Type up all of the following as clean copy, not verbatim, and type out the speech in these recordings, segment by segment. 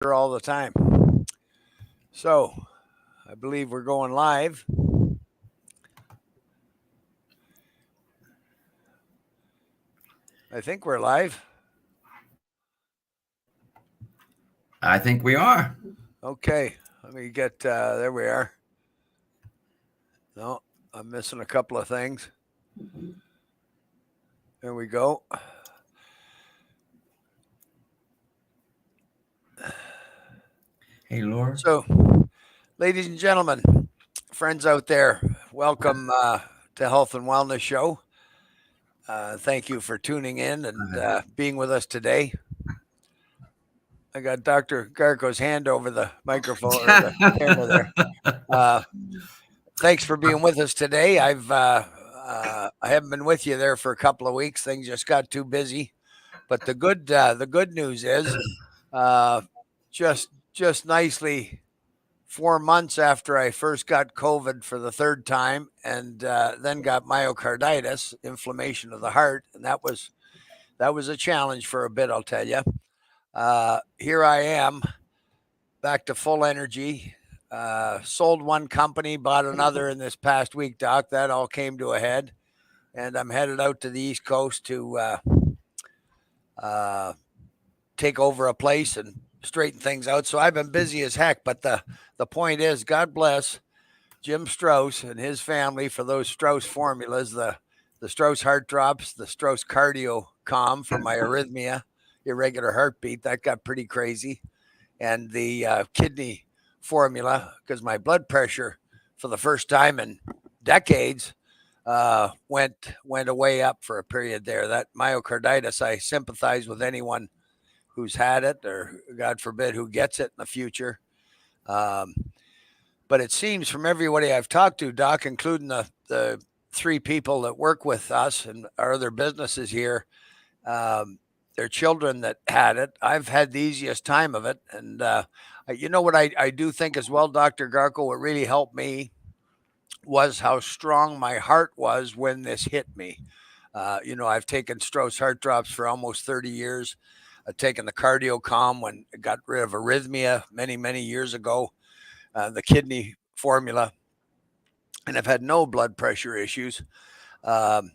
all the time. So I believe we're going live. I think we're live. I think we are. Okay, let me get there. We are. No, I'm missing a couple of things. There we go. Hey, Laura. So, ladies and gentlemen, friends out there, welcome to Health and Wellness Show. Thank you for tuning in and being with us today. I got Dr. Garko's hand over the microphone or the camera there. Uh, Thanks for being with us today. I haven't been with you there for a couple of weeks. Things just got too busy. But the good news is, uh, just nicely 4 months after I first got COVID for the third time, and then got myocarditis, inflammation of the heart, and that was a challenge for a bit. I'll tell you. Here I am, back to full energy. Sold one company, bought another in this past week, Doc. That all came to a head, and I'm headed out to the East Coast to uh, take over a place and straighten things out. So I've been busy as heck. But the point is, God bless Jim Strauss and his family for those Strauss formulas, the Strauss heart drops, the Strauss cardio calm for my arrhythmia, irregular heartbeat. That got pretty crazy. And the kidney formula, because my blood pressure for the first time in decades went way up for a period there. That myocarditis, I sympathize with anyone who's had it, or God forbid, who gets it in the future. Um, but it seems from everybody I've talked to, Doc, including the three people that work with us and our other businesses here, their children that had it. I've had the easiest time of it. And you know what I do think as well, Dr. Garko, what really helped me was how strong my heart was when this hit me. I've taken Strauss heart drops for almost 30 years. I've taken the cardio calm when I got rid of arrhythmia many, many years ago, the kidney formula, and I've had no blood pressure issues. Um,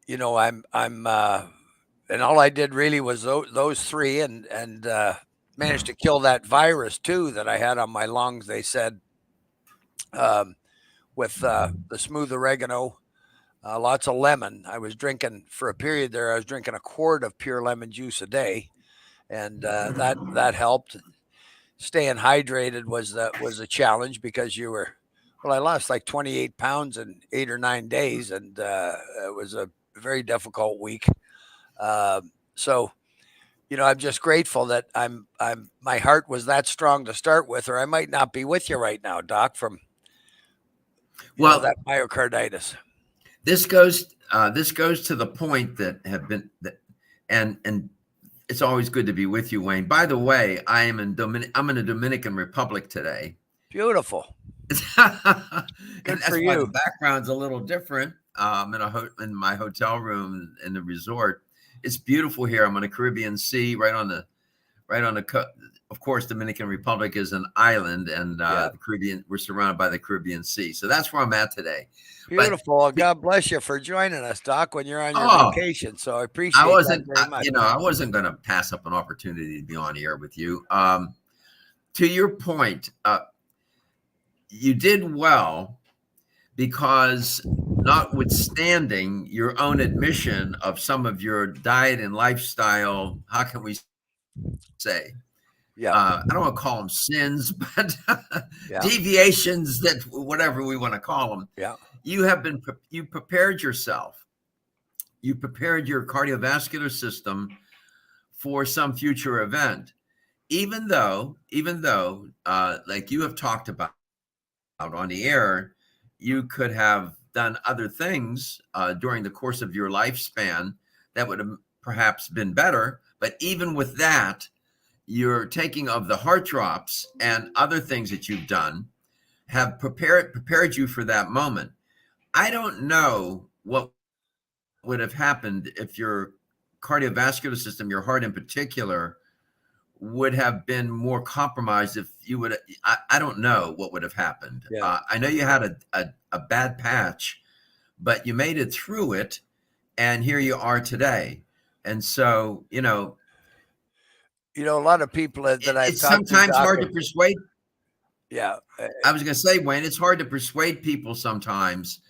I'm and all I did really was those three, and managed to kill that virus too that I had on my lungs. They said um, with the smooth oregano, lots of lemon. I was drinking for a period there. I was drinking a quart of pure lemon juice a day, and that helped. Staying hydrated was a challenge because you were. Well, I lost like 28 pounds in 8 or 9 days, and it was a very difficult week. So I'm just grateful that my heart was that strong to start with, or I might not be with you right now, Doc, from Well, that myocarditis. this goes to the point that have been that, and it's always good to be with you, Wayne. By the way, I'm in the Dominican Republic today. Beautiful. And Good for that's why the you. background's a little different. In my hotel room in the resort. It's beautiful here. I'm on the Caribbean Sea, right on the of course, Dominican Republic is an island, and Yeah. the Caribbean, we're surrounded by the Caribbean Sea. So that's where I'm at today. But Beautiful. Well, God bless you for joining us, Doc, when you're on your oh, vacation. So I appreciate that very much. I wasn't going to pass up an opportunity to be on air with you. To your point, you did well because, notwithstanding your own admission of some of your diet and lifestyle, how can we say? Yeah. I don't want to call them sins, but Yeah. deviations, that whatever we want to call them. Yeah. You prepared yourself. You prepared your cardiovascular system for some future event, even though, like you have talked about on the air, you could have done other things during the course of your lifespan that would have perhaps been better. But even with that, your taking of the heart drops and other things that you've done have prepared you for that moment. I don't know what would have happened if your cardiovascular system, your heart in particular, would have been more compromised if you would. I don't know what would have happened. Yeah. I know you had a bad patch, but you made it through it, and here you are today. And so, A lot of people that I've it's talked to, sometimes Doc. hard to persuade. Yeah. I was going to say, Wayne, it's hard to persuade people sometimes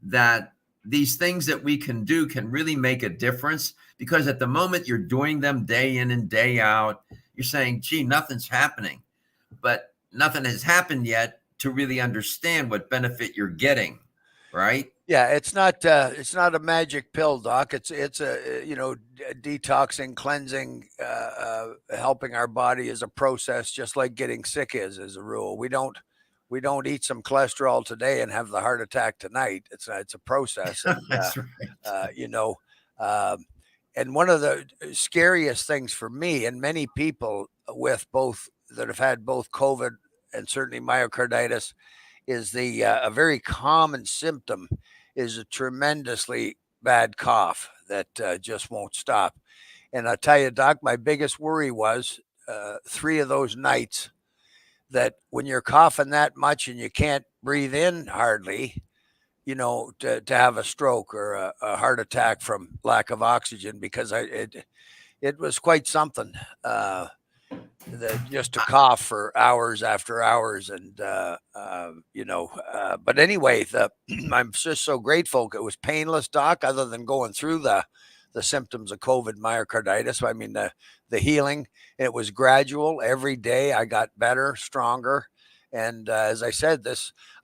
that these things that we can do can really make a difference, because at the moment you're doing them day in and day out, you're saying, gee, nothing's happening, but nothing has happened yet to really understand what benefit you're getting. Right. Yeah, it's not a magic pill, Doc. It's a detoxing, cleansing, helping our body is a process, just like getting sick is as a rule. We don't eat some cholesterol today and have the heart attack tonight. It's a process, and That's right. uh, you know, um, and one of the scariest things for me and many people with both that have had both COVID and certainly myocarditis is a very common symptom is a tremendously bad cough that just won't stop. And I tell you, Doc, my biggest worry was 3 of those nights that when you're coughing that much and you can't breathe in hardly, to have a stroke or a heart attack from lack of oxygen, because it was quite something. Just to cough for hours after hours, and but anyway, I'm just so grateful it was painless, Doc, other than going through the symptoms of COVID myocarditis. I mean, the healing, it was gradual. Every day I got better, stronger, and as I said,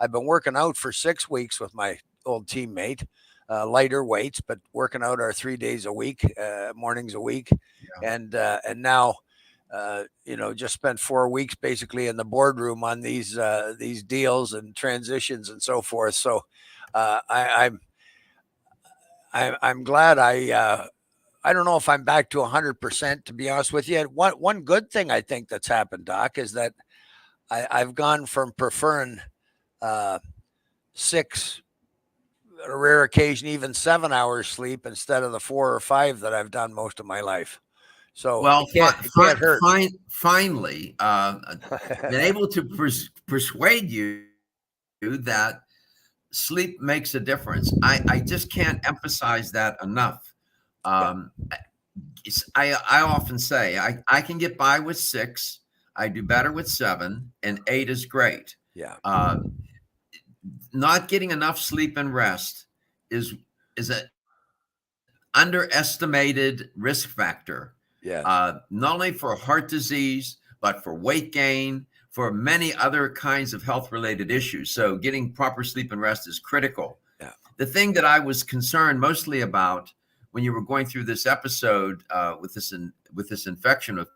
I've been working out for 6 weeks with my old teammate, lighter weights, but working out our 3 days a week, mornings a week. Yeah. And now just spent 4 weeks basically in the boardroom on these deals and transitions and so forth. So I'm glad I don't know if I'm back to 100%, to be honest with you. One good thing I think that's happened, Doc, is that I've gone from preferring 6, on a rare occasion, even 7 hours sleep instead of the 4 or 5 that I've done most of my life. So Well, it can't hurt. finally, been able to persuade you that sleep makes a difference. I just can't emphasize that enough. Yeah. I often say I can get by with 6. I do better with 7, and 8 is great. Yeah. Not getting enough sleep and rest is an underestimated risk factor. Yes. Not only for heart disease, but for weight gain, for many other kinds of health related issues. So getting proper sleep and rest is critical. Yeah. The thing that I was concerned mostly about when you were going through this episode with this infection of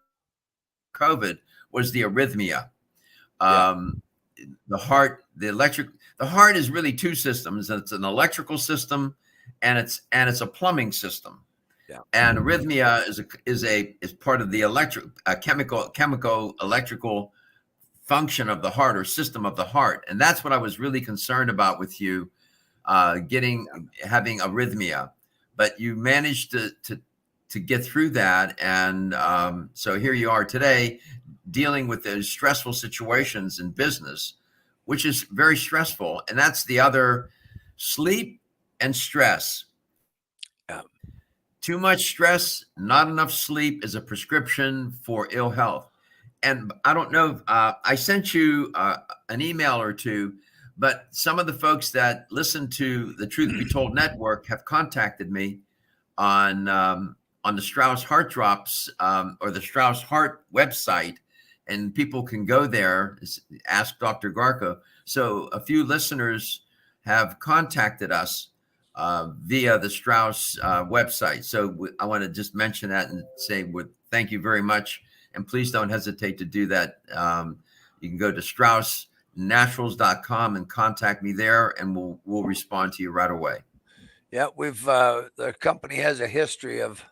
COVID was the arrhythmia. The heart is really 2 systems. It's an electrical system, and it's a plumbing system. Yeah. And arrhythmia is part of the chemical electrical function of the heart, or system of the heart. And that's what I was really concerned about with you, having arrhythmia. But you managed to get through that, and so here you are today, dealing with those stressful situations in business, which is very stressful. And that's the other, sleep and stress. Yeah. Too much stress, not enough sleep is a prescription for ill health. And I don't know, I sent you an email or two, but some of the folks that listen to the Truth Be Told Network have contacted me on the Strauss Heart Drops or the Strauss Heart website, and people can go there, ask Dr. Garko. So a few listeners have contacted us via the Strauss website. So I want to just mention that and say thank you very much. And please don't hesitate to do that. You can go to straussnaturals.com and contact me there, and we'll respond to you right away. Yeah, the company has a history of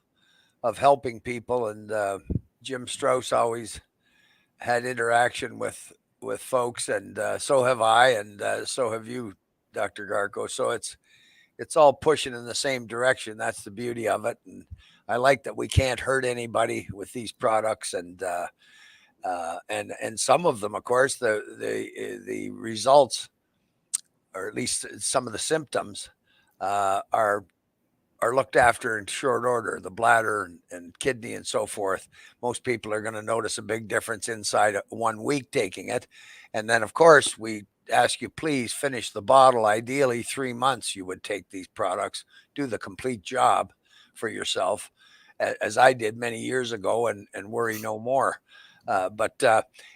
helping people, and Jim Strauss always had interaction with folks, and so have I, and so have you, Dr. Garko. So it's all pushing in the same direction. That's the beauty of it. And I like that we can't hurt anybody with these products, and some of them, of course, the results, or at least some of the symptoms, are looked after in short order. The bladder and kidney and so forth. Most people are going to notice a big difference inside 1 week taking it, and then of course we ask you, please finish the bottle. Ideally 3 months you would take these products, do the complete job for yourself, as I did many years ago, and worry no more. But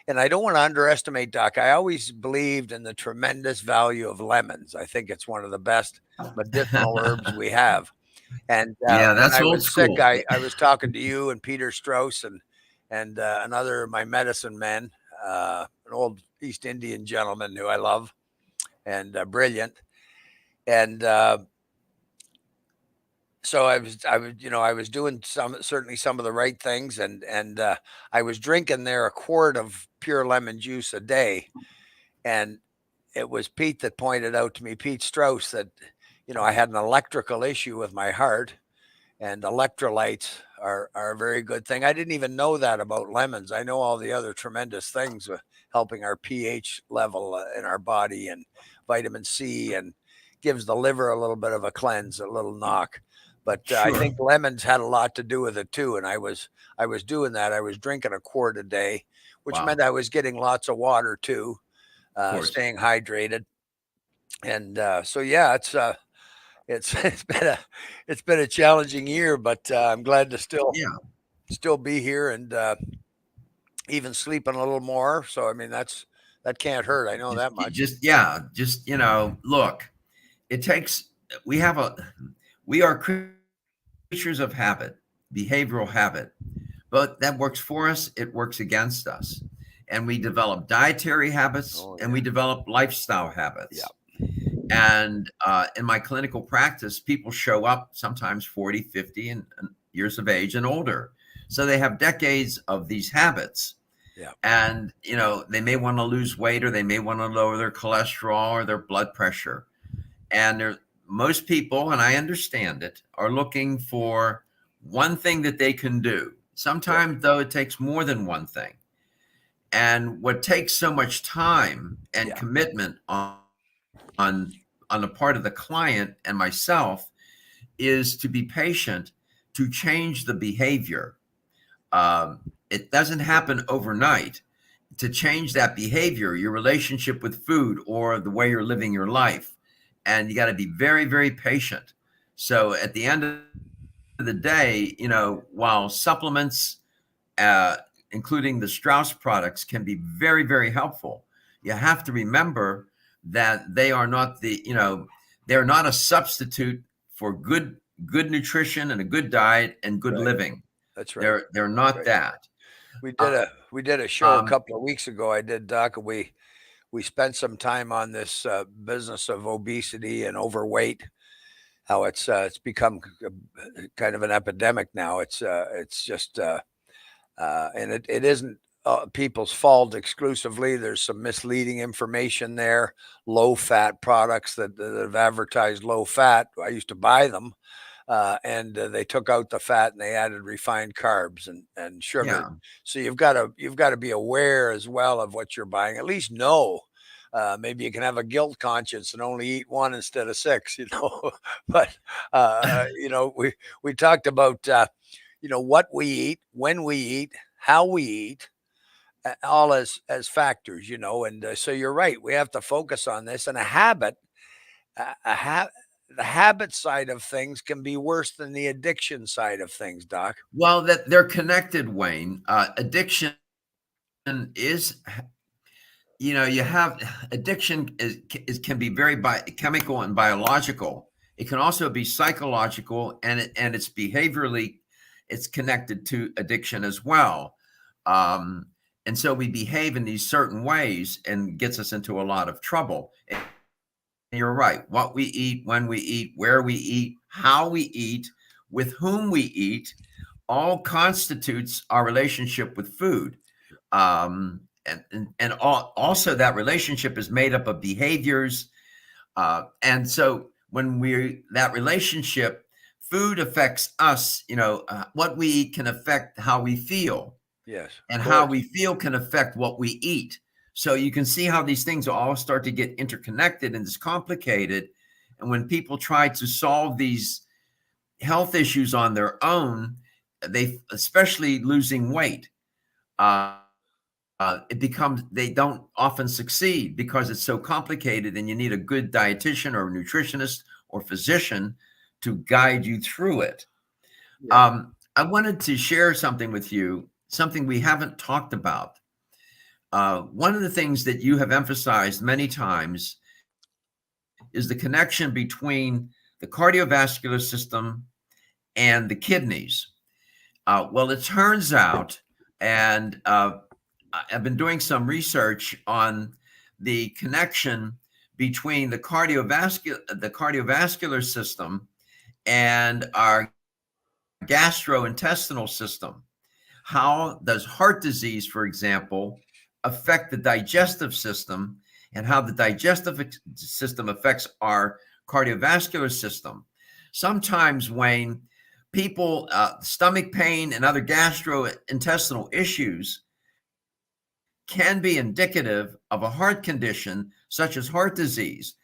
and I don't want to underestimate, Doc. I always believed in the tremendous value of lemons. I think it's one of the best medicinal herbs we have. And Yeah, when that's I old was sick, school. I was talking to you and Peter Strauss, and another of my medicine men, an old East Indian gentleman who I love, and brilliant. And so I was doing certainly some of the right things, and I was drinking there a quart of pure lemon juice a day. And it was Pete that pointed out to me, Pete Strauss, that I had an electrical issue with my heart, and electrolytes are a very good thing. I didn't even know that about lemons. I know all the other tremendous things with helping our pH level in our body, and vitamin C, and gives the liver a little bit of a cleanse, a little knock. But I Sure. think lemons had a lot to do with it too. And I was doing that. I was drinking a quart a day, which meant Wow. I was getting lots of water too, Of course. staying hydrated. And so yeah, it's it's been a challenging year, but I'm glad to Yeah. still be here, and even sleeping a little more. So I mean, that can't hurt. I know that much. Yeah, just, look, it takes, we have a, we are creatures of habit, behavioral habit, but that works for us. It works against us. And we develop dietary habits Oh and we yeah, develop lifestyle yeah, habits. And in my clinical practice, people show up sometimes 40, 50 and years of age and older. So they have decades of these habits. yeah. And, they may want to lose weight, or they may want to lower their cholesterol or their blood pressure. And most people, and I understand it, are looking for one thing that they can do. Right. Sometimes, though, it takes more than one thing. And what takes so much time and Yeah, commitment on on the part of the client and myself is to be patient, to change the behavior. It doesn't happen overnight. To change that behavior, your relationship with food, or the way you're living your life, and you got to be very, very patient. So at the end of the day, while supplements, uh, including the Strauss products, can be very, very helpful, you have to remember that they are not they're not a substitute for good nutrition and a good diet and good right. living. That's right. They're That's not right. that. We did Uh, a show a um, couple of weeks ago. I did, Doc, and we spent some time on this business of obesity and overweight. How it's become kind of an epidemic now. It's just and it isn't people's fault exclusively. There's some misleading information there. Low fat products that have advertised low fat. I used to buy them, and they took out the fat and they added refined carbs and sugar. yeah, So you've got to be aware as well of what you're buying. At least know. Maybe you can have a guilt conscience and only eat one instead of six, But we talked about what we eat, when we eat, how we eat, all as factors, and so you're right. We have to focus on this, and a habit, the habit side of things can be worse than the addiction side of things, Doc. well, that they're connected, Wayne. Addiction is, you have addiction is can be very chemical and biological. It can also be psychological, and it's behaviorally, it's connected to addiction as well. Um, and so we behave in these certain ways, and gets us into a lot of trouble. And you're right. What we eat, when we eat, where we eat, how we eat, with whom we eat, all constitutes our relationship with food. Also, that relationship is made up of behaviors. And so when that relationship food affects us. What we eat can affect how we feel, Yes, and of how course. we feel can affect what we eat. So you can see how these things all start to get interconnected, and it's complicated. And when people try to solve these health issues on their own, they, especially losing weight, it becomes, they don't often succeed because it's so complicated, and you need a good dietitian or nutritionist or physician to guide you through it. Yeah. I wanted to share something with you, something we haven't talked about. One of the things that you have emphasized many times is the connection between the cardiovascular system and the kidneys. Well, it turns out, and I've been doing some research on the connection between the cardiovascular system and our gastrointestinal system. How does heart disease, for example, affect the digestive system, and how the digestive system affects our cardiovascular system? Sometimes, Wayne, people, stomach pain and other gastrointestinal issues can be indicative of a heart condition such as heart disease.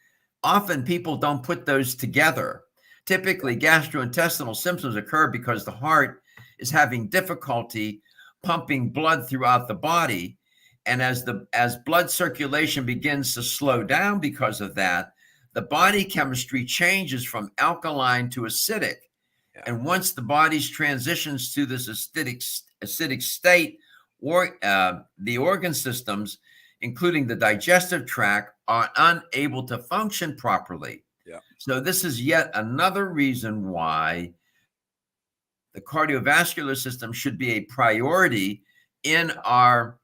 Often people don't put those together. Typically, gastrointestinal symptoms occur because the heart is having difficulty pumping blood throughout the body. And as blood circulation begins to slow down because of that, the body chemistry changes from alkaline to acidic. Yeah. And once the body's transitions to this acidic state, or the organ systems, including the digestive tract, are unable to function properly. Yeah. So this is yet another reason why the cardiovascular system should be a priority in our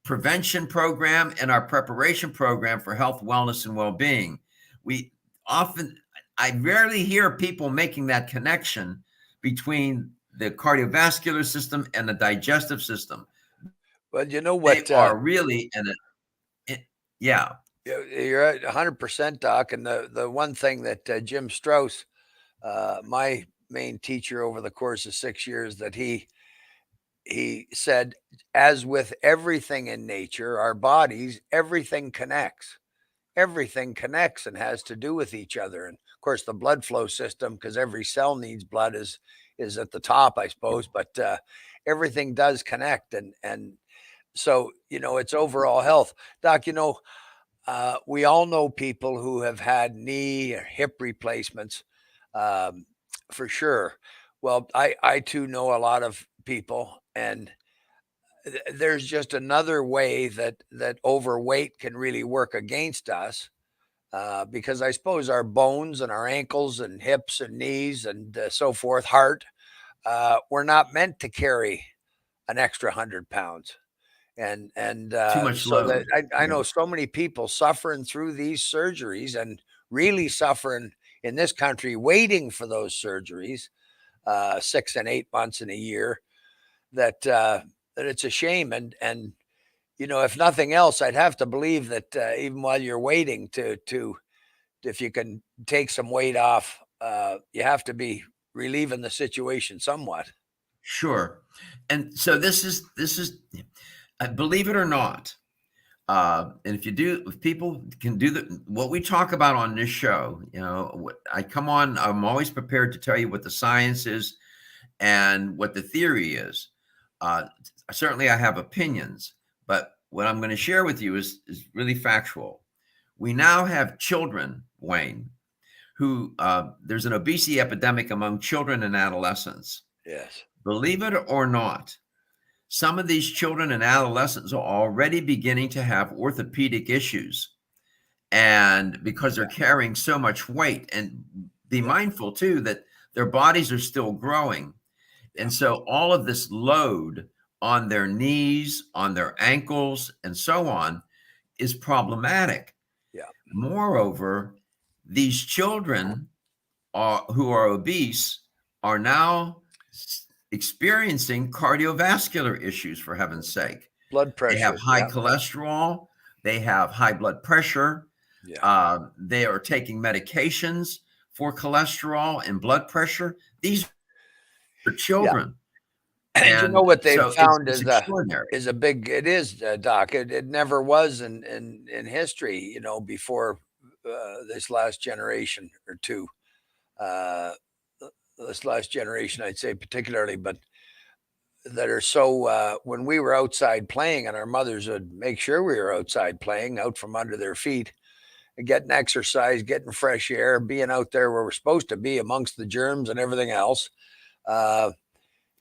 prevention program and our preparation program for health, wellness, and well-being. I rarely hear people making that connection between the cardiovascular system and the digestive system. Well, you know They what? are really yeah. You're at 100%, Doc. And the one thing that Jim Strauss, my main teacher over the course of 6 years, that he said, as with everything in nature, our bodies, everything connects. Everything connects and has to do with each other. And of course, the blood flow system, because every cell needs blood, is at the top, I suppose. But everything does connect, and so it's overall health, Doc. We all know people who have had knee or hip replacements, um, for sure. Well, I too know a lot of people, and there's just another way that overweight can really work against us, because I suppose our bones and our ankles and hips and knees and so forth, heart, we're not meant to carry an extra 100 pounds. And Too much so that load. I Yeah. know so many people suffering through these surgeries, and really suffering in this country, waiting for those surgeries, 6 and 8 months in a year, that it's a shame. And if nothing else, I'd have to believe that even while you're waiting to if you can take some weight off, you have to be relieving the situation somewhat. Sure. And so this is believe it or not, and if people can do what we talk about on this show, I come on, I'm always prepared to tell you what the science is and what the theory is. Certainly I have opinions, but what I'm going to share with you is really factual. We now have children, Wayne, who there's an obesity epidemic among children and adolescents. Yes. Believe it or not, some of these children and adolescents are already beginning to have orthopedic issues, and because they're carrying so much weight. And be mindful too that their bodies are still growing. And so all of this load on their knees, on their ankles, and so on is problematic. Yeah. Moreover, these children who are obese are now experiencing cardiovascular issues, for heaven's sake. Blood They have pressure. high Yeah. cholesterol. They have high blood pressure. Yeah. They are taking medications for cholesterol and blood pressure. These are Yeah. children. And you know And what they've so found it's extraordinary. is a big it is, Doc. It never was in history, you know, before this last generation or two. Uh, this last generation, I'd say particularly, but that are so when we were outside playing and our mothers would make sure we were outside playing out from under their feet and getting exercise, getting fresh air, being out there where we're supposed to be amongst the germs and everything else. Uh,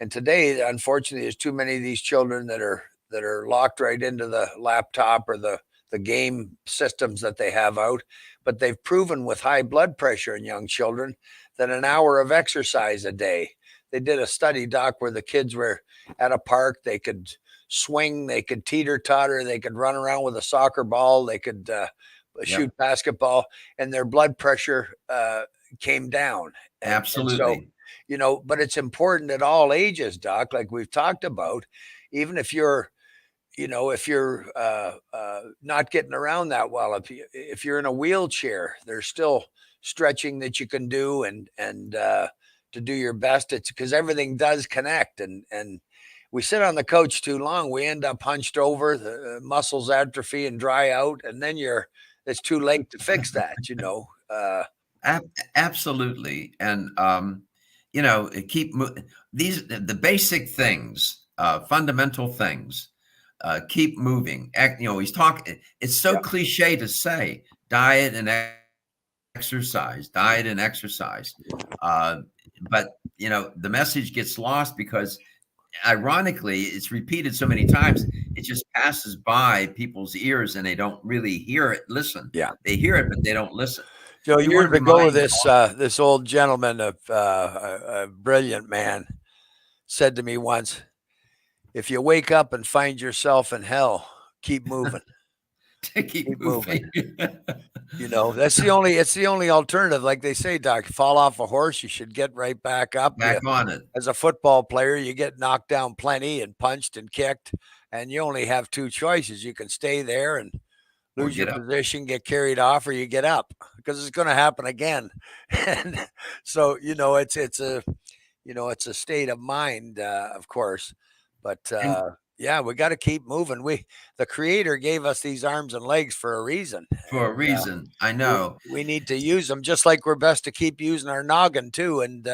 and today, unfortunately, there's too many of these children that are locked right into the laptop or the game systems that they have out. But they've proven with high blood pressure in young children that an hour of exercise a day. They did a study, Doc, where the kids were at a park. They could swing, they could teeter totter, they could run around with a soccer ball, they could shoot basketball, and their blood pressure came down. And so, Absolutely. you know, but it's important at all ages, Doc, like we've talked about, even if you're, you know, if you're not getting around that well, if you're in a wheelchair, there's still stretching that you can do and to do your best. It's because everything does connect, and we sit on the couch too long, we end up hunched over, the muscles atrophy and dry out, and then it's too late to fix that, you know. Absolutely. And, you know, the basic things, fundamental things, keep moving. You know, he's talking, it's so Yeah. cliche to say diet and exercise, diet and exercise. But, you know, the message gets lost because ironically, it's repeated so many times, it just passes by people's ears and they don't really hear it, listen. Yeah. They hear it, but they don't listen. So Do you want years to ago, remind this old gentleman, a brilliant man, said to me once, "If you wake up and find yourself in hell, keep moving, to keep keep moving." moving? You know, it's the only alternative. Like they say, Doc, fall off a horse, you should get right back up. Back on it. As a football player, you get knocked down plenty and punched and kicked, and you only have two choices. You can stay there and Or lose your get up. position, get carried off, or you get up because it's going to happen again. And so, you know, it's a state of mind, of course, but And yeah, we got to keep moving. The creator gave us these arms and legs for a reason, for a and reason, I we know. we need to use them just like we're best to keep using our noggin too. And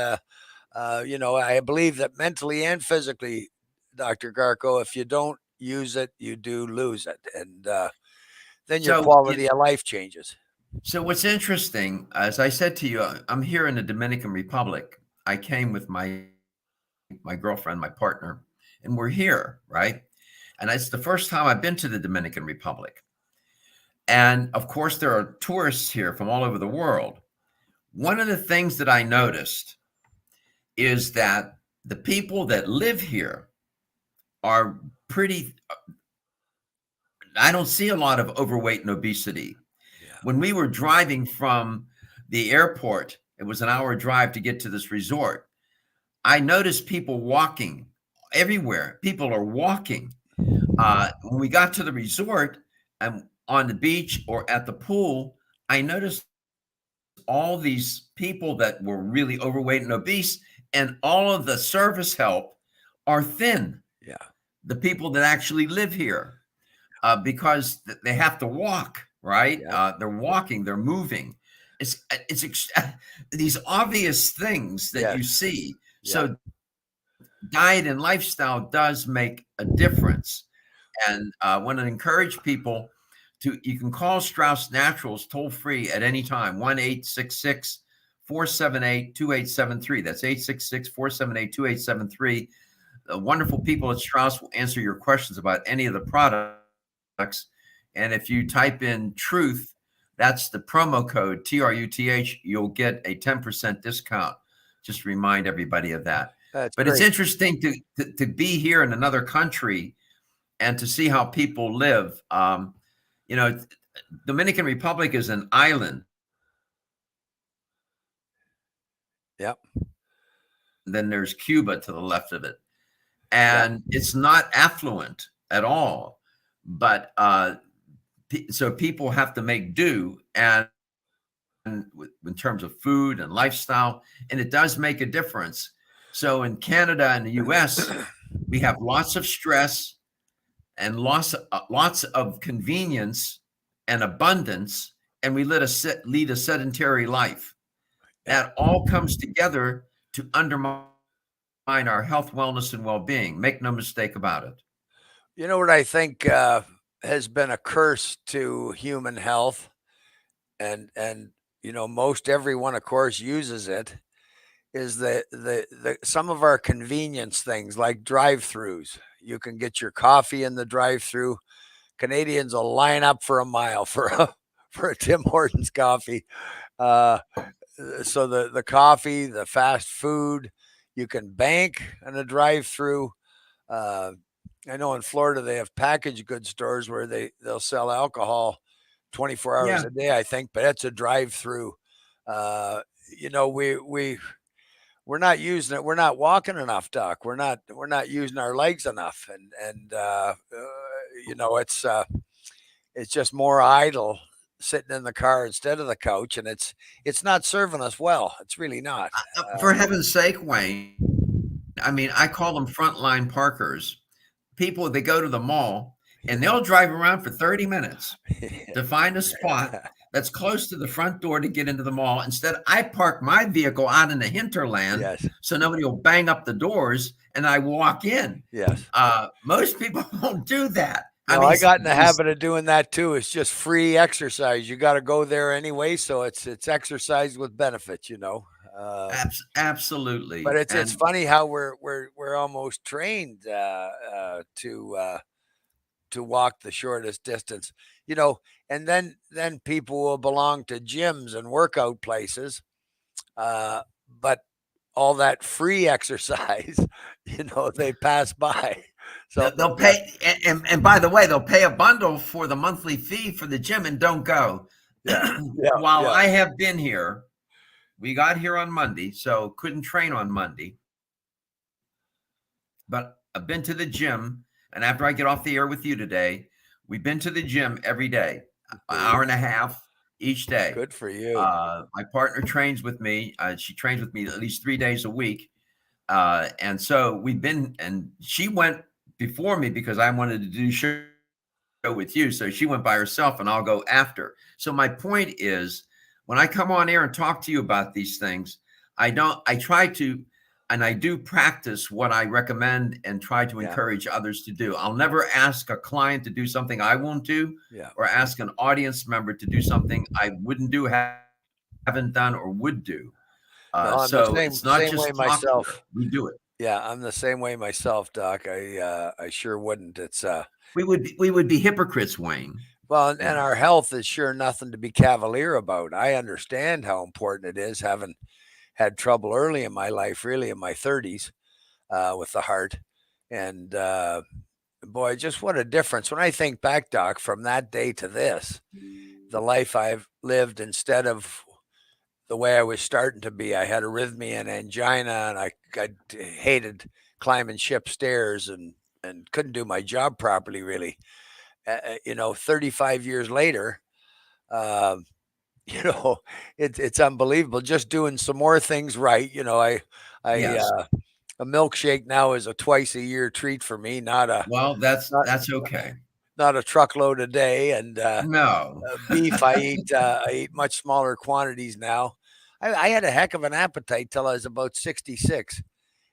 you know, I believe that mentally and physically, Dr. Garko, if you don't use it, you do lose it, and then your So, quality of life changes. so what's interesting, as I said to you, I'm here in the Dominican Republic. I came with my girlfriend, my partner, and we're here, right? And it's the first time I've been to the Dominican Republic. And of course, there are tourists here from all over the world. One of the things that I noticed is that the people that live here are pretty, I don't see a lot of overweight and obesity. Yeah. When we were driving from the airport, it was an hour drive to get to this resort. I noticed people walking everywhere. People are walking. When we got to the resort and on the beach or at the pool, I noticed all these people that were really overweight and obese, and all of the service help are thin. Yeah. The people that actually live here, because they have to walk, right? Yeah. They're walking, they're moving. It's these obvious things that you Yes. see. Yeah. So diet and lifestyle does make a difference. And I want to encourage people you can call Strauss Naturals toll free at any time, 1-866-478-2873. That's 866-478-2873. The wonderful people at Strauss will answer your questions about any of the products. And if you type in truth, that's the promo code TRUTH, you'll get a 10% discount. Just remind everybody of that. That's But great. it's interesting to be here in another country and to see how people live. You know, Dominican Republic is an island. Yep. Then there's Cuba to the left of it. And it's not affluent at all. But so people have to make do. And in terms of food and lifestyle, and it does make a difference. So in Canada and the US, we have lots of stress and lots of convenience and abundance, and we lead a sedentary life. That all comes together to undermine our health, wellness, and well-being. Make no mistake about it. You know what I think has been a curse to human health, and most everyone, of course, uses it, is the some of our convenience things like drive-throughs. You can get your coffee in the drive-through. Canadians will line up for a mile for a Tim Hortons coffee. Uh, so the coffee, the fast food, you can bank in a drive-through. Uh, I know in Florida they have packaged goods stores where they'll sell alcohol 24 hours Yeah. a day, I think, but it's a drive-through. Uh, we're not using it. We're not walking enough, Doc. We're not using our legs enough, it's just more idle sitting in the car instead of the couch, and it's not serving us well. It's really not. For heaven's sake, Wayne, I mean, I call them frontline parkers. People, they go to the mall and they'll drive around for 30 minutes to find a spot that's close to the front door to get into the mall. Instead, I park my vehicle out in the hinterland Yes. so nobody will bang up the doors and I walk in. Yes. Most people won't do that. No, I got in the habit of doing that too. It's just free exercise. You got to go there anyway, so it's exercise with benefits, Absolutely. But it's funny how we're almost trained to walk the shortest distance, and then people will belong to gyms and workout places, but all that free exercise, they pass by. So they'll pay, and by the way, they'll pay a bundle for the monthly fee for the gym and don't go. Yeah. While I have been here, we got here on Monday, so couldn't train on Monday. But I've been to the gym, and after I get off the air with you today, we've been to the gym every day, an hour and a half each day. Good for you. My partner trains with me. She trains with me at least 3 days a week. And so we've been, and she went before me because I wanted to do show with you. So she went by herself and I'll go after. So my point is, when I come on air and talk to you about these things, I try to, and I do practice what I recommend and try to encourage others to do. I'll never ask a client to do something I won't do, or ask an audience member to do something I wouldn't do, haven't done, or would do. No, I'm so the it's not same just way myself. We do it. Yeah, I'm the same way myself, Doc. I sure wouldn't. It's we would be hypocrites, Wayne. Well, and our health is sure nothing to be cavalier about. I understand how important it is, having had trouble early in my life, really in my 30s, with the heart. And boy, just what a difference. When I think back, Doc, from that day to this, the life I've lived instead of the way I was starting to be. I had arrhythmia and angina, and I hated climbing ship stairs and couldn't do my job properly, really. 35 years later, it's unbelievable. Just doing some more things right. Yes. A milkshake now is a twice a year treat for me. That's okay. Not a truckload a day. And no beef, I eat much smaller quantities now. I had a heck of an appetite till I was about 66,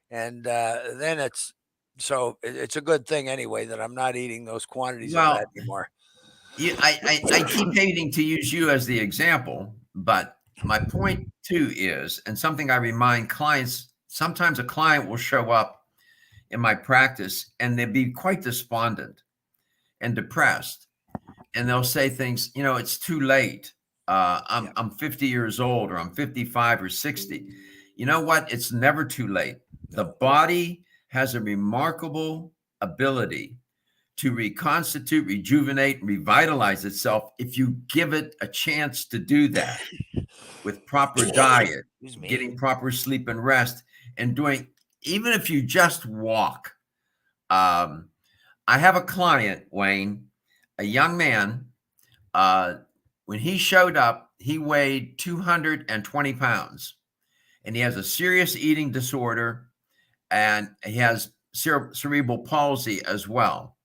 and then it's a good thing anyway that I'm not eating those quantities of that anymore. I keep hating to use you as the example, but my point too is, and something I remind clients, sometimes a client will show up in my practice and they'll be quite despondent and depressed. And they'll say things, it's too late. I'm 50 years old, or I'm 55 or 60. You know what? It's never too late. The body has a remarkable ability to reconstitute, rejuvenate, and revitalize itself if you give it a chance to do that with proper diet, getting proper sleep and rest, and doing, even if you just walk. I have a client, Wayne, a young man. When he showed up, he weighed 220 pounds, and he has a serious eating disorder, and he has cerebral palsy as well.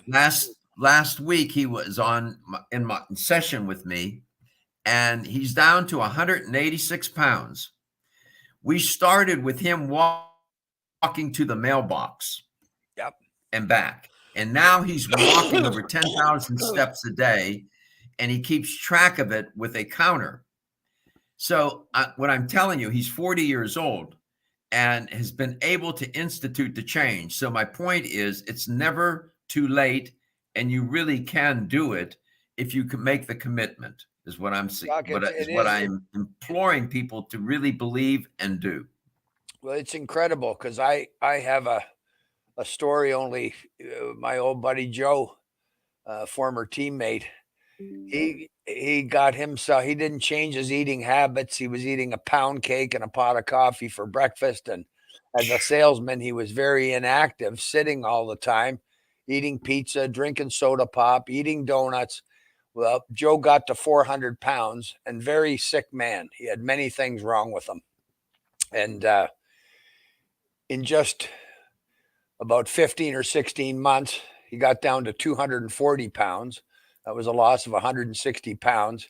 Last week he was in my session with me, and he's down to 186 pounds. We started with him walking to the mailbox, Yep, and back, and now he's walking over 10,000 steps a day, and he keeps track of it with a counter. So what I'm telling you, he's 40 years old and has been able to institute the change. So my point is, it's never too late, and you really can do it if you can make the commitment. Is what I'm saying. What I'm imploring people to really believe and do. Well, it's incredible because I have a story. Only my old buddy Joe, former teammate, he got himself. He didn't change his eating habits. He was eating a pound cake and a pot of coffee for breakfast, and as a salesman, he was very inactive, sitting all the time, eating pizza, drinking soda pop, eating donuts. Well, Joe got to 400 pounds and very sick man. He had many things wrong with him. And in just about 15 or 16 months, he got down to 240 pounds. That was a loss of 160 pounds.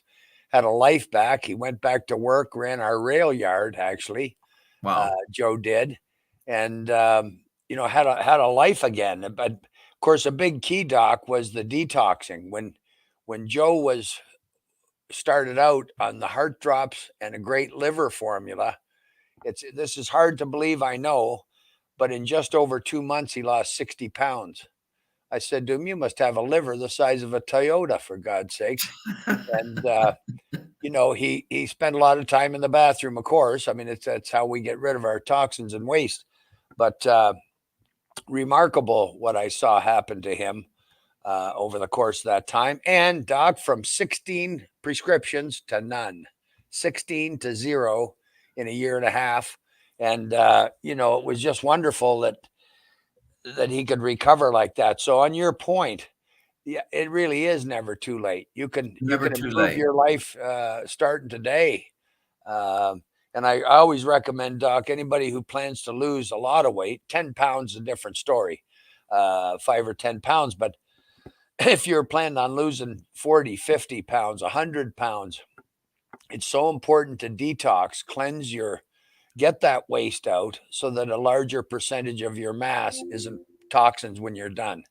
Had a life back. He went back to work, ran our rail yard, actually. Wow. Joe did. And, had a life again. But of course, a big key, Doc, was the detoxing. When Joe was started out on the heart drops and a great liver formula, this is hard to believe, I know, but in just over 2 months, he lost 60 pounds. I said to him, "You must have a liver the size of a Toyota, for God's sakes." And, he spent a lot of time in the bathroom, of course. I mean, that's how we get rid of our toxins and waste. But remarkable what I saw happen to him over the course of that time. And, Doc, from 16 prescriptions to none, 16 to 0 in a year and a half. And, it was just wonderful that he could recover like that. So on your point, yeah, it really is never too late. You can improve your life starting today. And I always recommend, Doc, anybody who plans to lose a lot of weight, 10 pounds is a different story, 5 or 10 pounds. But if you're planning on losing 40, 50 pounds, 100 pounds, it's so important to detox, get that waste out so that a larger percentage of your mass isn't toxins when you're done.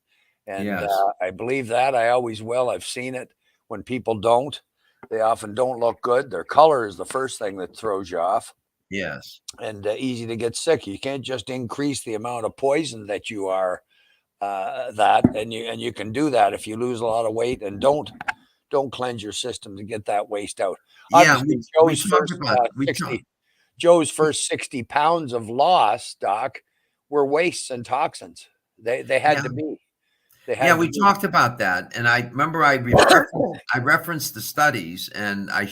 And Yes. I believe that. I always will. I've seen it. When people don't, they often don't look good. Their color is the first thing that throws you off. Yes. And easy to get sick. You can't just increase the amount of poison that you are and you can do that if you lose a lot of weight and don't cleanse your system to get that waste out. Yeah, Obviously, Joe's first 60 pounds of loss, Doc, were wastes and toxins. They had to be. We talked about that, and I remember I referenced the studies, and I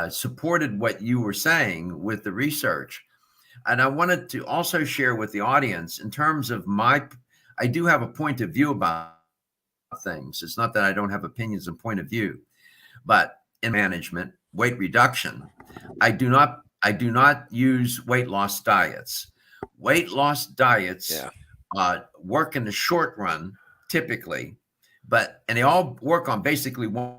supported what you were saying with the research. And I wanted to also share with the audience in terms of I do have a point of view about things. It's not that I don't have opinions and point of view, but in management, weight reduction, I do not use weight loss diets. Weight loss diets work in the short run, typically, and they all work on basically one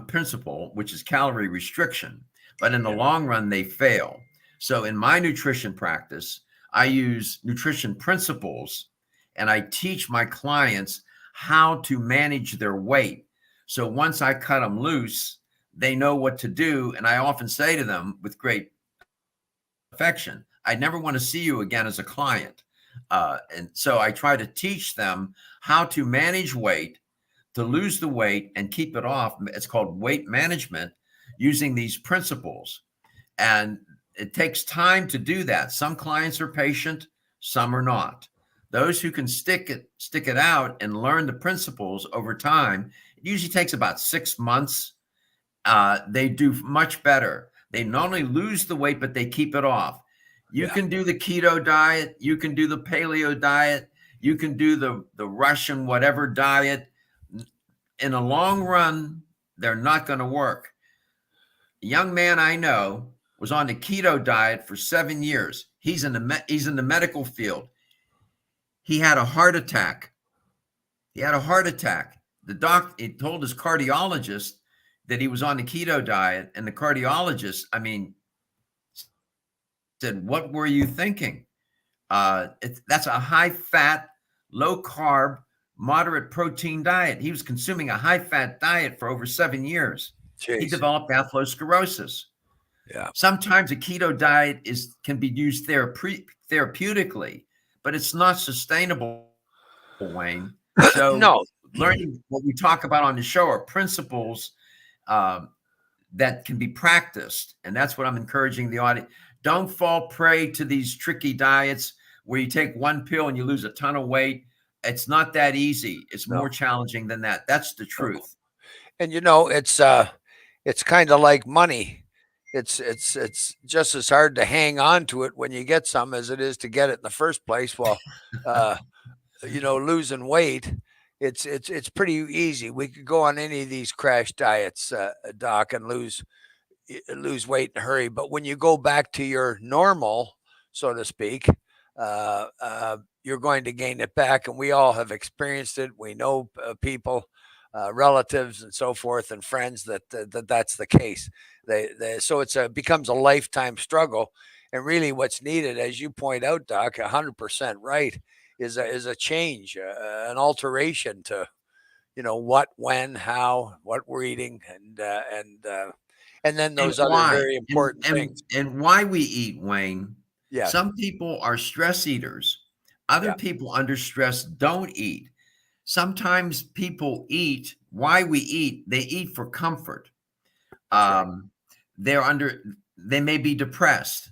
principle, which is calorie restriction. But in the long run, they fail. So in my nutrition practice, I use nutrition principles, and I teach my clients how to manage their weight. So once I cut them loose, they know what to do. And I often say to them with great affection, I never want to see you again as a client. And so I try to teach them how to manage weight, to lose the weight and keep it off. It's called weight management using these principles. And it takes time to do that. Some clients are patient, some are not. Those who can stick it out and learn the principles over time, it usually takes about 6 months. They do much better. They not only lose the weight, but they keep it off. You can do the keto diet. You can do the paleo diet. You can do the Russian whatever diet. In the long run, They're not going to work. A young man I know was on the keto diet for 7 years. He's in the medical field. He had a heart attack. He had a heart attack. He told his cardiologist that he was on the keto diet, and the cardiologist, I mean, said, "What were you thinking? That's a high fat, low carb, moderate protein diet." He was consuming a high fat diet for over 7 years. He Jeez. developed atherosclerosis. Yeah. Sometimes a keto diet can be used therapeutically, but it's not sustainable, Wayne. So No. learning what we talk about on the show are principles that can be practiced. And that's what I'm encouraging the audience. Don't fall prey to these tricky diets where you take one pill and you lose a ton of weight. It's not that easy. It's No. more challenging than that. That's the truth. And it's kind of like money. It's just as hard to hang on to it when you get some as it is to get it in the first place. Well, uh, losing weight, it's pretty easy. We could go on any of these crash diets, Doc, and lose weight in a hurry. But when you go back to your normal, so to speak, you're going to gain it back. And we all have experienced it. We know people, relatives, and so forth, and friends that's the case. So becomes a lifetime struggle. And really, what's needed, as you point out, Doc, 100% right, is a change, an alteration to what, when, how, what we're eating, and then And those other why? very And important and things. and why we eat, Wayne. Yes. Some people are stress eaters. Other Yeah. people under stress don't eat. Sometimes people eat. Why we eat? They eat for comfort. That's right. Um, they may be depressed.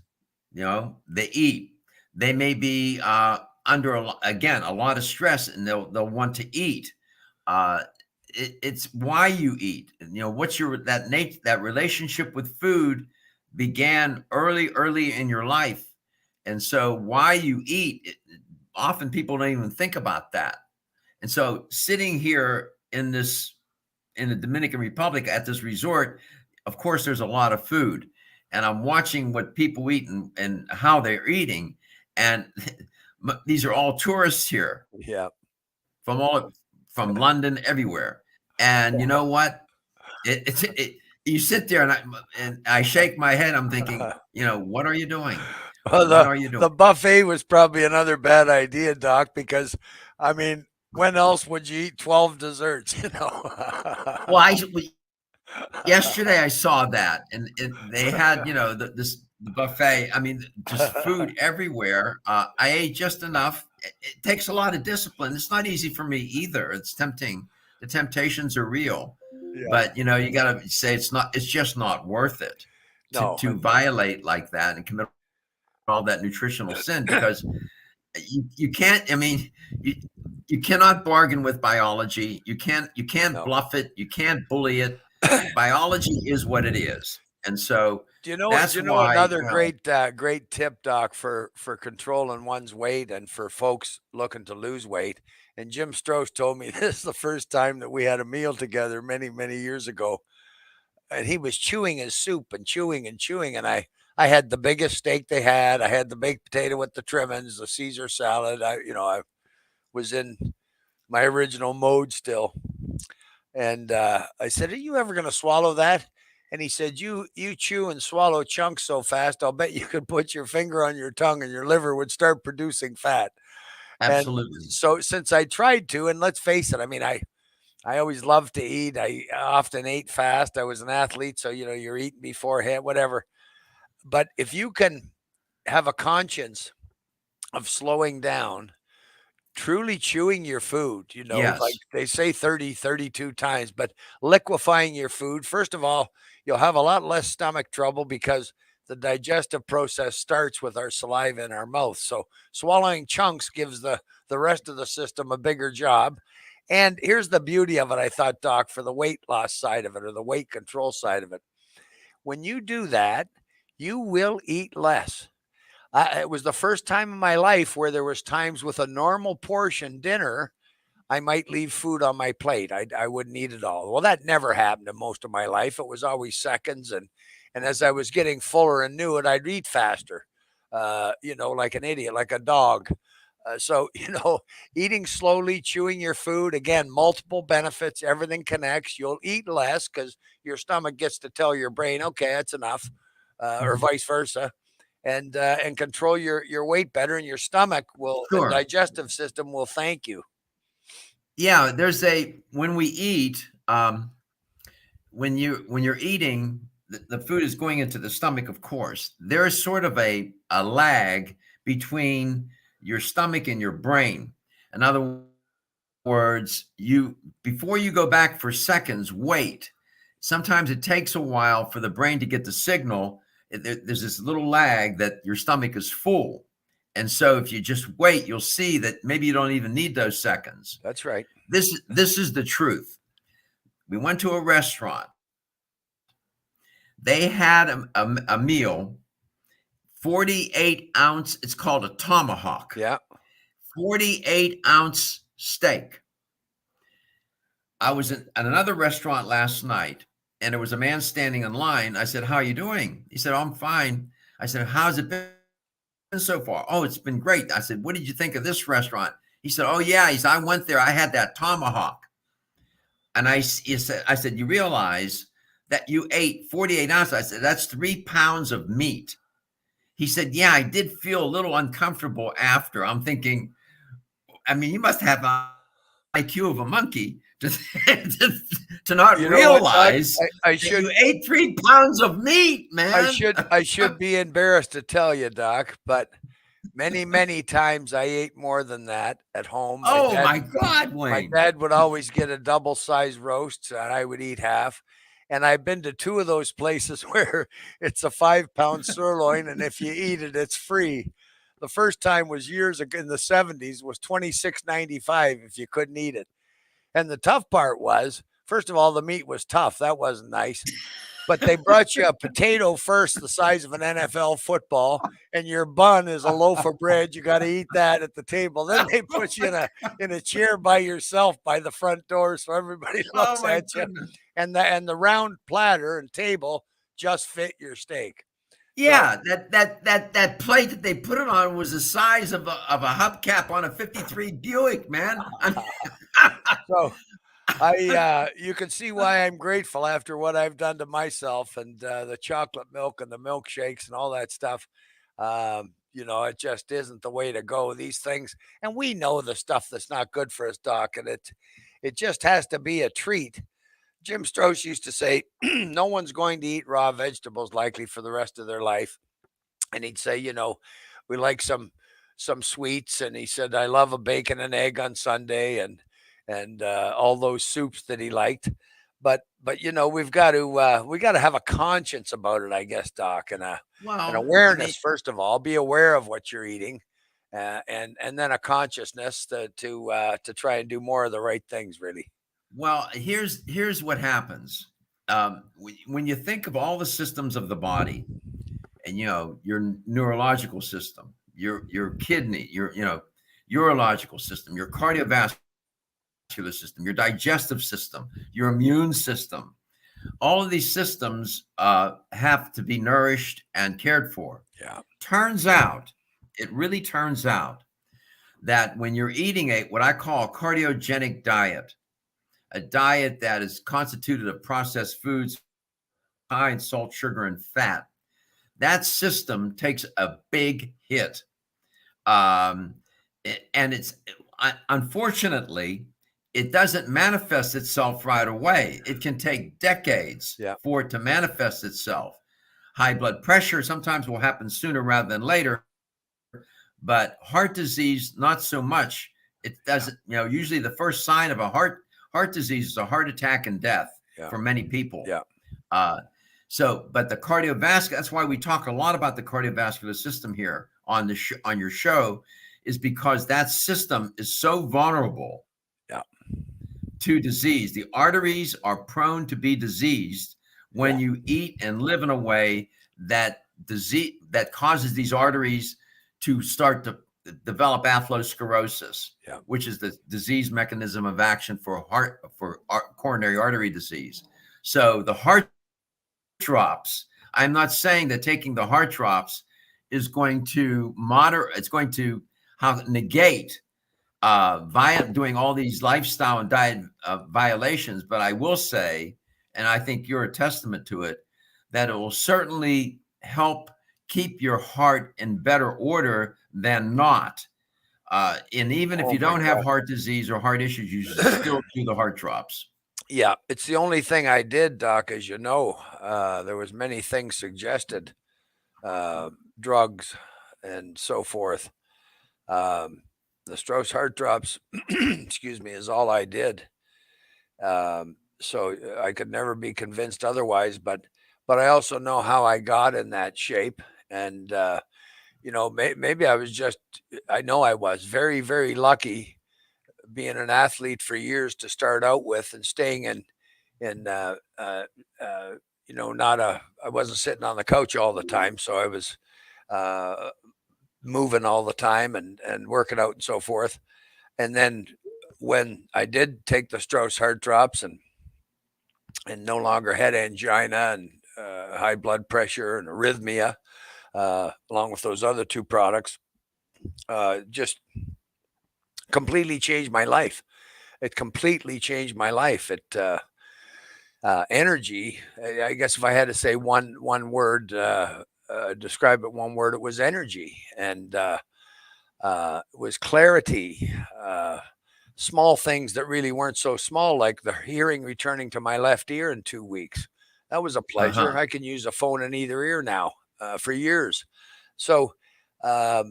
They eat. They may be under a lot of stress, and they'll want to eat. Uh, it's why you eat. What's that relationship with food began early in your life, and so why you eat. Often people don't even think about that, and so sitting here in the Dominican Republic at this resort, of course, there's a lot of food, and I'm watching what people eat and how they're eating, and these are all tourists here Yeah. from from London, everywhere. And you know what? You sit there and I shake my head. I'm thinking, what are you doing? Well, What are you the doing? buffet was probably another bad idea, Doc, because I mean, when else would you eat 12 desserts? Well, yesterday I saw that, and they had the buffet. I mean, just food everywhere. I ate just enough. It takes a lot of discipline. It's not easy for me either. It's tempting. The temptations are real, Yeah. but you got to say it's not. It's just not worth it No. to violate like that and commit all that nutritional sin, because you can't. I mean, you you cannot bargain with biology. You can't No. bluff it. You can't bully it. Biology is what it is, and so Do you know what? Do that's you know why. another great tip, Doc, for controlling one's weight and for folks looking to lose weight? And Jim Strauss told me this the first time that we had a meal together many years ago, and he was chewing his soup and chewing, and I had the biggest steak they had. I had the baked potato with the trimmings, the Caesar salad. I was in my original mode still, and I said, "Are you ever going to swallow that?" And he said, "You chew and swallow chunks so fast, I'll bet you could put your finger on your tongue and your liver would start producing fat." And Absolutely. so since I tried to, and let's face it, I mean, I always loved to eat. I often ate fast. I was an athlete, so you're eating beforehand, whatever. But if you can have a conscience of slowing down, truly chewing your food, like Yes. they say 30, 32 times, but liquefying your food, first of all, you'll have a lot less stomach trouble because the digestive process starts with our saliva in our mouth. So swallowing chunks gives the rest of the system a bigger job. And here's the beauty of it, I thought, Doc, for the weight loss side of it or the weight control side of it. When you do that, you will eat less. It was the first time in my life where there was times with a normal portion dinner, I might leave food on my plate. I wouldn't eat it all. Well, that never happened in most of my life. It was always seconds, and as I was getting fuller and knew it, I'd eat faster. Like an idiot, like a dog. So, eating slowly, chewing your food, again, multiple benefits, everything connects. You'll eat less because your stomach gets to tell your brain, okay, that's enough, or vice versa. And control your weight better, and your stomach and Sure. digestive system will thank you. Yeah, when we eat, when you're eating, the food is going into the stomach, of course. There is sort of a lag between your stomach and your brain. In other words, before you go back for seconds, wait. Sometimes it takes a while for the brain to get the signal. There's this little lag that your stomach is full. And so if you just wait, you'll see that maybe you don't even need those seconds. That's right. This is the truth. We went to a restaurant. They had a meal, 48-ounce. It's called a tomahawk. Yeah. 48-ounce steak. I was at another restaurant last night, and there was a man standing in line. I said, "How are you doing?" He said, "Oh, I'm fine." I said, "How's it been so far?" "Oh, it's been great." I said, "What did you think of this restaurant?" He said, "Oh, yeah." He said, "I went there. I had that tomahawk." And I said, "You realize that you ate 48 ounces?" I said, "That's 3 pounds of meat." He said, "Yeah, I did feel a little uncomfortable after." I'm thinking, I mean, you must have an IQ of a monkey to not realize I that should you ate 3 pounds of meat, man. I should be embarrassed to tell you, Doc, but many times I ate more than that at home. Oh my God, My Wayne. dad would always get a double size roast, and I would eat half. And I've been to 2 of those places where it's a 5-pound sirloin, and if you eat it, it's free. The first time was years ago in the 70s, was $26.95 if you couldn't eat it. And the tough part was, first of all, the meat was tough. That wasn't nice. But they brought you a potato first, the size of an NFL football, and your bun is a loaf of bread. You got to eat that at the table. Then they put you in a chair by yourself by the front door, so everybody Oh looks my at you. goodness. And the round platter and table just fit your steak. Yeah, that plate that they put it on was the size of a hubcap on a 53 Buick, man. So you can see why I'm grateful after what I've done to myself, and the chocolate milk and the milkshakes and all that stuff. It just isn't the way to go. These things, and we know the stuff that's not good for us, Doc, and it just has to be a treat. Jim Strouse used to say, "No one's going to eat raw vegetables likely for the rest of their life," and he'd say, "We like some sweets," and he said, "I love a bacon and egg on Sunday," and all those soups that he liked. But we got to have a conscience about it, I guess, Doc, and an Well, I mean, awareness. First of all, be aware of what you're eating, and then a consciousness to try and do more of the right things. Really, well, here's what happens. When you think of all the systems of the body, and your neurological system, your kidney, your urological system, your cardiovascular system, your digestive system, your immune system, all of these systems have to be nourished and cared for. yeah, It really turns out that when you're eating what I call a cardiogenic diet, a diet that is constituted of processed foods, high in salt, sugar, and fat, that system takes a big hit. And it's unfortunately, it doesn't manifest itself right away. It can take decades yeah, for it to manifest itself. High blood pressure sometimes will happen sooner rather than later, but heart disease, not so much. It doesn't, usually the first sign of a heart disease is a heart attack and death yeah, for many people. yeah, But the cardiovascular, that's why we talk a lot about the cardiovascular system here on on your show, is because that system is so vulnerable yeah, to disease. The arteries are prone to be diseased when you eat and live in a way that causes these arteries to start to develop atherosclerosis, Yeah. which is the disease mechanism of action for coronary artery disease. So the heart drops, I'm not saying that taking the heart drops is going to it's going to negate doing all these lifestyle and diet violations. But I will say, and I think you're a testament to it, that it will certainly help keep your heart in better order than not. And even if you don't have heart disease or heart issues, you should still do the heart drops. Yeah, it's the only thing I did, Doc. As you know, there was many things suggested, drugs and so forth. The Strauss heart drops, excuse me, is all I did. So I could never be convinced otherwise. But I also know how I got in that shape, and maybe I was I know I was very, very lucky being an athlete for years to start out with, and staying I wasn't sitting on the couch all the time, so I was moving all the time and working out and so forth. And then when I did take the Strauss heart drops and no longer had angina and high blood pressure and arrhythmia, along with those other two products, just completely changed my life. It completely changed my life. Energy. I guess if I had to say one word, describe it one word, it was energy, and it was clarity. Small things that really weren't so small, like the hearing returning to my left ear in 2 weeks. That was a pleasure. I can use a phone in either ear now for years. So, it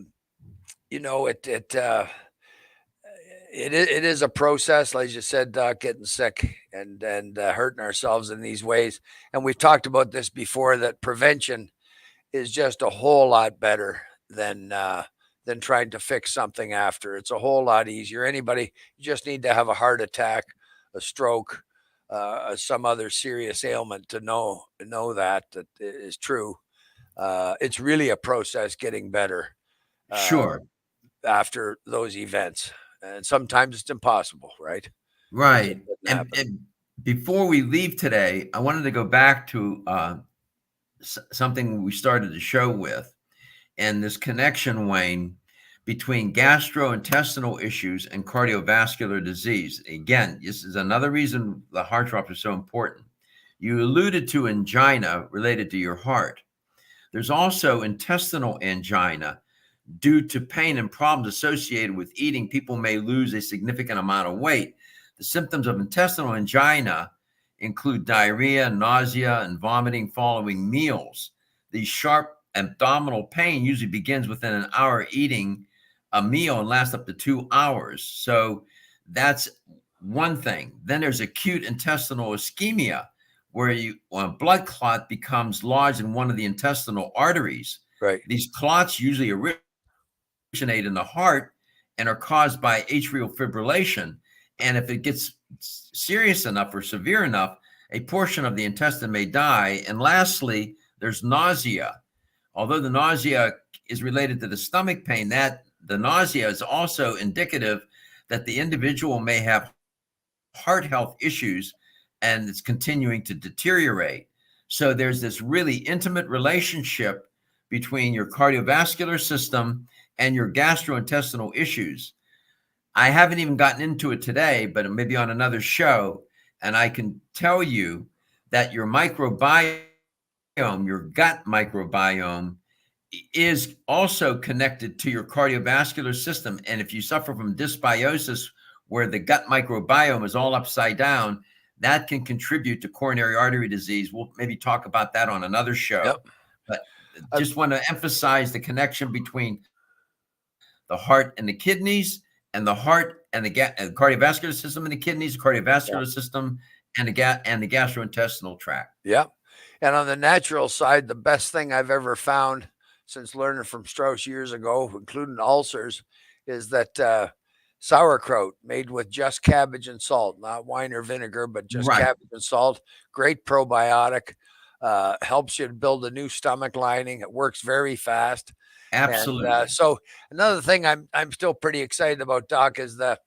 is a process, like you said, Doc, getting sick and hurting ourselves in these ways. And we've talked about this before, that prevention is just a whole lot better than trying to fix something after. It's a whole lot easier. You just need to have a heart attack, a stroke, some other serious ailment to know that is true. It's really a process getting better. Sure. After those events. And sometimes it's impossible, right? Right. And before we leave today, I wanted to go back to something we started the show with, and this connection, Wayne, between gastrointestinal issues and cardiovascular disease. Again, this is another reason the heart drops are so important. You alluded to angina related to your heart. There's also intestinal angina. Due to pain and problems associated with eating, people may lose a significant amount of weight. The symptoms of intestinal angina include diarrhea, nausea, and vomiting following meals. The sharp abdominal pain usually begins within an hour eating a meal and lasts up to 2 hours. So that's one thing. Then there's acute intestinal ischemia, where a blood clot becomes lodged in one of the intestinal arteries. Right. These clots usually originate in the heart and are caused by atrial fibrillation. And if it gets serious enough or severe enough, a portion of the intestine may die. And lastly, there's nausea. Although the nausea is related to the stomach pain, the nausea is also indicative that the individual may have heart health issues and it's continuing to deteriorate. So there's this really intimate relationship between your cardiovascular system and your gastrointestinal issues. I haven't even gotten into it today, but maybe on another show. And I can tell you that your microbiome, your gut microbiome, is also connected to your cardiovascular system. And if you suffer from dysbiosis, where the gut microbiome is all upside down, that can contribute to coronary artery disease. We'll maybe talk about that on another show. Yep. But just want to emphasize the connection between the heart and the kidneys, and the heart and the cardiovascular system and the kidneys, cardiovascular system and the gastrointestinal tract. Yeah. And on the natural side, the best thing I've ever found since learning from Strauss years ago, including ulcers, is that sauerkraut made with just cabbage and salt, not wine or vinegar, but just cabbage and salt. Great probiotic. helps you to build a new stomach lining. It works very fast. And Absolutely. so another thing I'm still pretty excited about, Doc, is the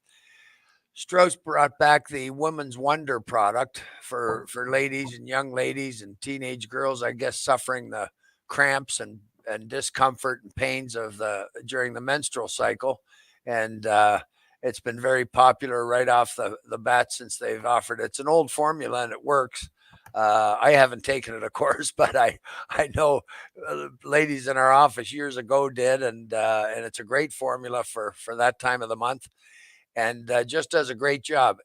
Strauss brought back the Women's Wonder product for ladies and young ladies and teenage girls, I guess, suffering the cramps and discomfort and pains of the during the menstrual cycle. And it's been very popular right off the bat since they've offered it. It's an old formula and it works. I haven't taken it, of course, but I know ladies in our office years ago did, and it's a great formula for that time of the month, and just does a great job.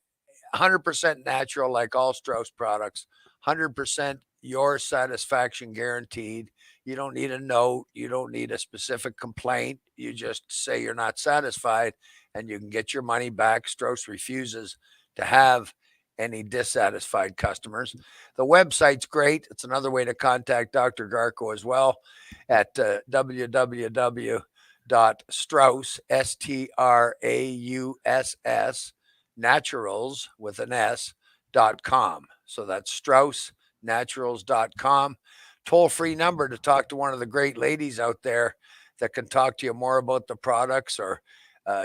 100% natural, like all Strauss products. 100% your satisfaction guaranteed. You don't need a note. You don't need a specific complaint. You just say you're not satisfied, and you can get your money back. Strauss refuses to have any dissatisfied customers. The website's great. It's another way to contact Dr. Garko as well at www.strauss, Strauss, naturals with an S.com. So that's StraussNaturals.com. Toll free number to talk to one of the great ladies out there that can talk to you more about the products, or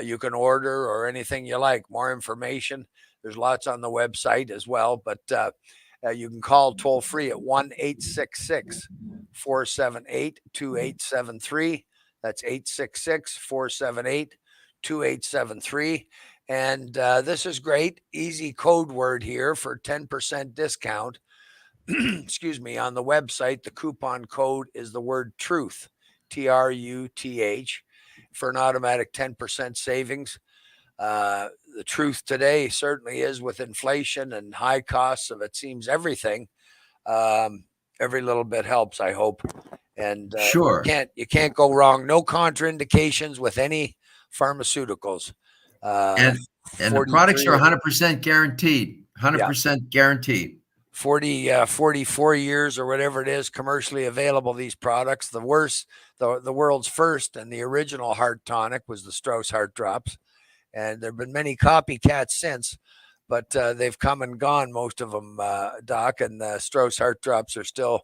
you can order or anything you like, more information. There's lots on the website as well, but you can call toll free at 1-866-478-2873. That's 866-478-2873. And this is great. Easy code word here for 10% discount. Excuse me. On the website, the coupon code is the word truth, TRUTH, for an automatic 10% savings. The truth today certainly is, with inflation and high costs of, it seems, everything. Every little bit helps, I hope. And Sure. you can't go wrong. No contraindications with any pharmaceuticals. And the products are 100% guaranteed. 100% guaranteed. 44 years or whatever it is commercially available, these products. The world's first and the original heart tonic was the Strauss Heart Drops. And there have been many copycats since, but they've come and gone, most of them, Doc, and the Strauss Heart Drops are still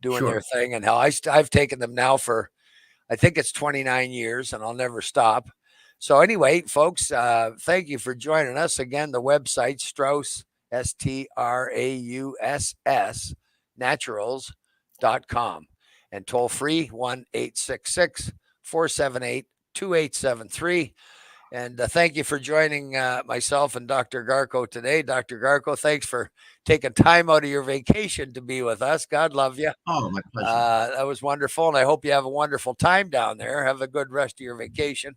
doing their thing. And hell, I've taken them now for, I think it's 29 years, and I'll never stop. So anyway, folks, thank you for joining us. Again, the website, Strauss, Strauss, naturals.com, and toll free 1-866-478-2873. And thank you for joining myself and Dr. Garko today. Dr. Garko, thanks for taking time out of your vacation to be with us. God love you. Oh, my pleasure. That was wonderful, and I hope you have a wonderful time down there. Have a good rest of your vacation.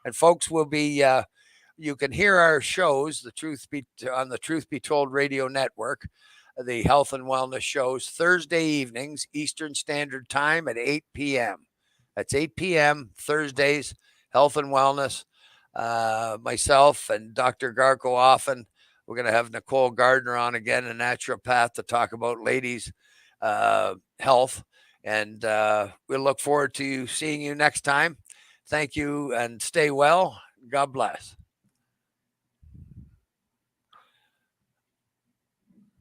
And folks, will be you can hear our shows, on the Truth Be Told Radio Network, the health and wellness shows, Thursday evenings, Eastern Standard Time at 8 p.m. That's 8 p.m. Thursdays, health and wellness. Myself and Dr. Garko often. We're going to have Nicole Gardner on again, a naturopath, to talk about ladies' health. And we'll look forward to seeing you next time. Thank you, and stay well. God bless.